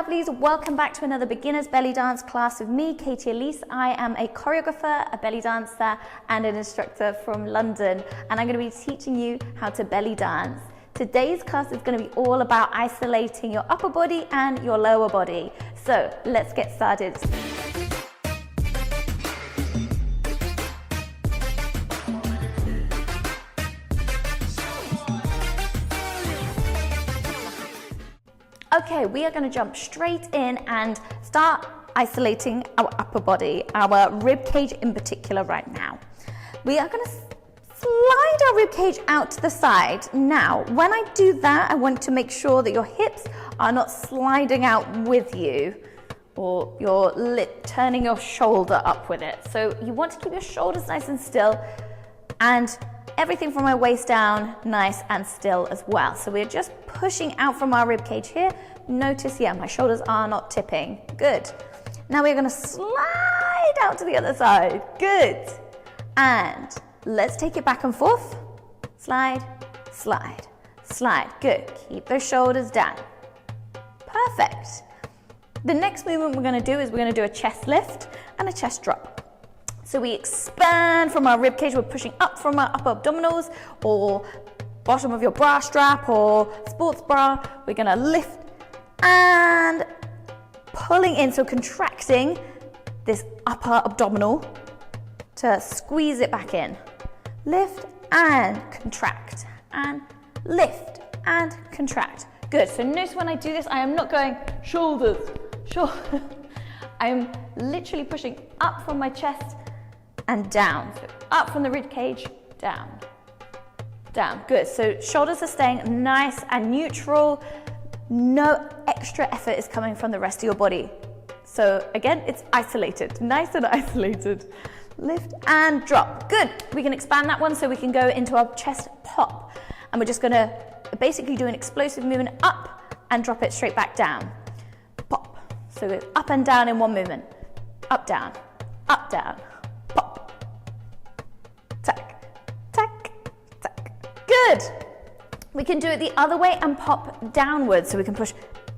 lovelies, welcome back to another beginner's belly dance class with me, Katie Elise. I am a choreographer, a belly dancer and an instructor from London, and I'm going to be teaching you how to belly dance. Today's class is going to be all about isolating your upper body and your lower body. So let's get started. Okay, we are going to jump straight in and start isolating our upper body, our rib cage in particular right now. We are going to slide our rib cage out to the side. Now, when I do that, I want to make sure that your hips are not sliding out with you, or you're turning your shoulder up with it. So you want to keep your shoulders nice and still, and everything from my waist down nice and still as well. So we're just pushing out from our rib cage here. Notice, yeah, my shoulders are not tipping. Good. Now we're going to slide out to the other side. Good. And let's take it back and forth. Slide, slide, slide. Good. Keep those shoulders down. Perfect. The next movement we're going to do is we're going to do a chest lift and a chest drop. So we expand from our rib cage. We're pushing up from our upper abdominals or bottom of your bra strap or sports bra. We're going to lift and pulling in, so contracting this upper abdominal to squeeze it back in. Lift and contract and lift and contract. Good. So notice when I do this, I am not going shoulders, shoulders. I'm literally pushing up from my chest and down. So up from the rib cage, down, down. Good. So shoulders are staying nice and neutral. No extra effort is coming from the rest of your body. So again, it's isolated, nice and isolated. Lift and drop. Good. We can expand that one so we can go into our chest pop. And we're just going to basically do an explosive movement up and drop it straight back down. Pop. So it's up and down in one movement. Up, down, pop. Tack, tack, tack. Good. We can do it the other way and pop downwards. So we can push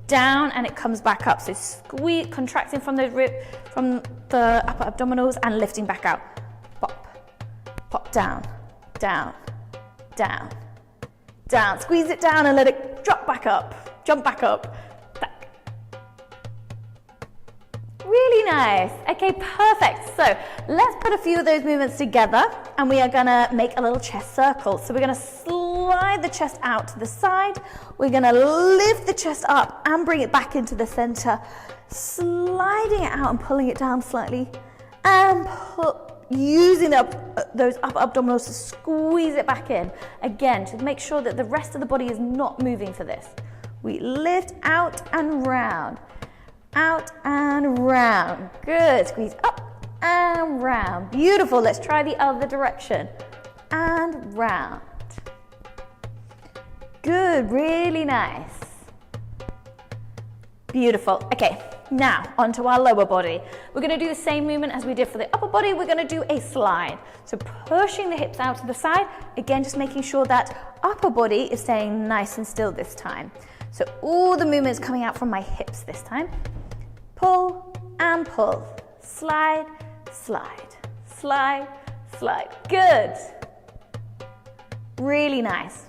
down and it comes back up. So squeeze, contracting from the upper abdominals and lifting back out. Pop, pop down, down, down, down. Squeeze it down and let it drop back up, jump back up. Tack. Really nice. Okay, perfect. So let's put a few of those movements together and we are gonna make a little chest circle. So we're gonna slide the chest out to the side. We're gonna lift the chest up and bring it back into the center, sliding it out and pulling it down slightly, and using those upper abdominals to squeeze it back in. Again, to make sure that the rest of the body is not moving for this. We lift out and round, out and round. Good. Squeeze up and round. Beautiful. Let's try the other direction. And round. Good. Really nice. Beautiful. Okay. Now onto our lower body. We're going to do the same movement as we did for the upper body. We're going to do a slide. So pushing the hips out to the side. Again, just making sure that upper body is staying nice and still this time. So all the movements coming out from my hips this time. Pull and pull. Slide, slide, slide, slide. Good. Really nice.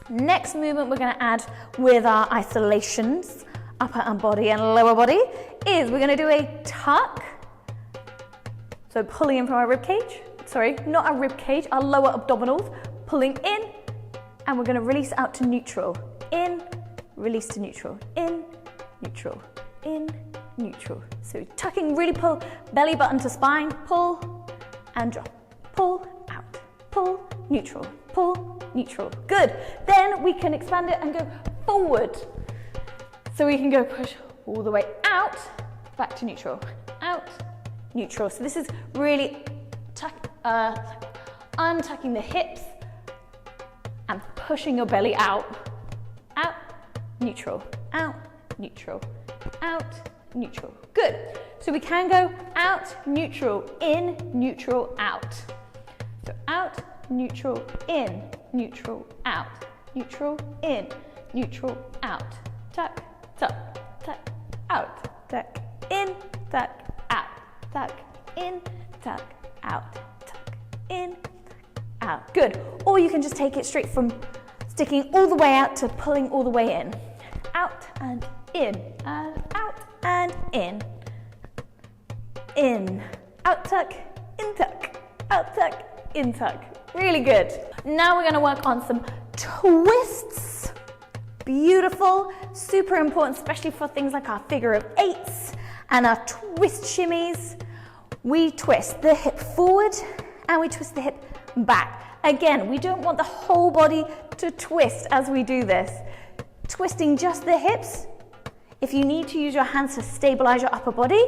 Next movement we're going to add with our isolations, upper and body and lower body, is we're going to do a tuck. So pulling in from our rib cage. Sorry, not our rib cage, our lower abdominals. Pulling in, and we're going to release out to neutral. In, release to neutral. In, neutral. In, neutral. So tucking, really pull belly button to spine, pull and drop, pull out, pull, neutral, pull, neutral. Good. Then we can expand it and go forward. So we can go push all the way out, back to neutral, out, neutral. So this is really untucking the hips and pushing your belly out, out, neutral, out, neutral, out, neutral. Good. So we can go out, neutral, in, neutral, out. So out, neutral, in, neutral, out, neutral, in, neutral, out. Tuck, tuck, tuck, tuck in, tuck out, tuck in, tuck out, tuck in, out. Good. Or you can just take it straight from sticking all the way out to pulling all the way in. Out and in, and out and in. In, out tuck, in tuck, out tuck, in tuck. Really good. Now we're going to work on some twists. Beautiful, super important, especially for things like our figure of eights and our twist shimmies. We twist the hip forward and we twist the hip back. Again, we don't want the whole body to twist as we do this. Twisting just the hips. If you need to use your hands to stabilize your upper body,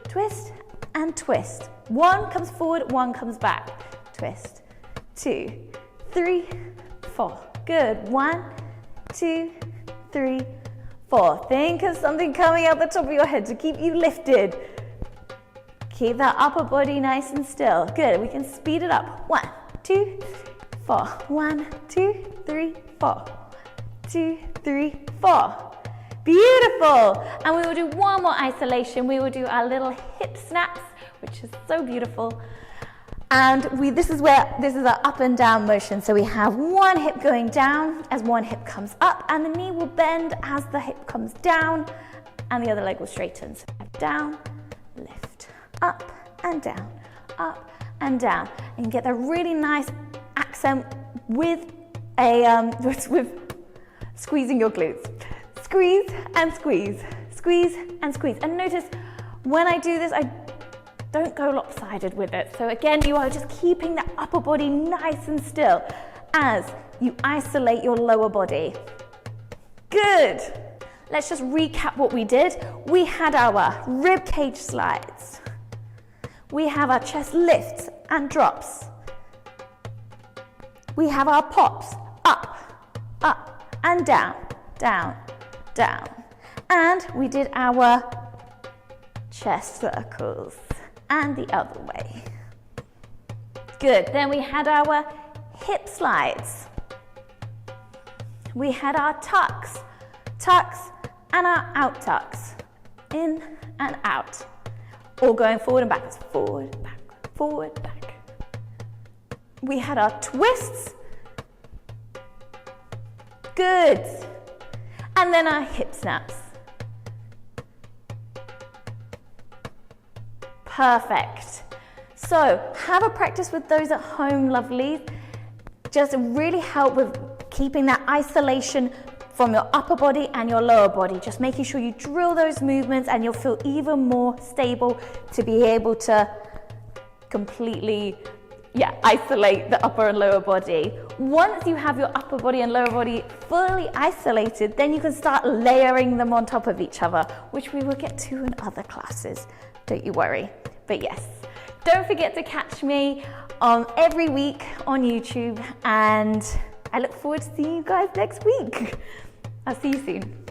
twist and twist. One comes forward, one comes back. Twist. 2, 3, 4. Good. 1, 2, 3, 4. Think of something coming out the top of your head to keep you lifted. Keep that upper body nice and still. Good. We can speed it up. 1, 2, 4. 1, 2, 3, 4. 2, 3, 4. Beautiful. And we will do one more isolation. We will do our little hip snaps, which is so beautiful. And this is our up and down motion. So we have one hip going down as one hip comes up, and the knee will bend as the hip comes down, and the other leg will straighten. So down, lift, up and down, up and down. And you get a really nice accent with with squeezing your glutes. Squeeze and squeeze, squeeze and squeeze. And notice when I do this, I don't go lopsided with it. So again, you are just keeping that upper body nice and still as you isolate your lower body. Good. Let's just recap what we did. We had our rib cage slides. We have our chest lifts and drops. We have our pops, up, up and down, down, down. And we did our chest circles. And the other way. Good. Then we had our hip slides. We had our tucks, tucks and our out tucks. In and out. All going forward and backwards. Forward, back, forward, back. We had our twists. Good. And then our hip snaps. Perfect. So have a practice with those at home, lovelies. Just really help with keeping that isolation from your upper body and your lower body. Just making sure you drill those movements and you'll feel even more stable to be able to completely isolate the upper and lower body. Once you have your upper body and lower body fully isolated, then you can start layering them on top of each other, which we will get to in other classes. Don't you worry. But yes, don't forget to catch me every week on YouTube, and I look forward to seeing you guys next week. I'll see you soon.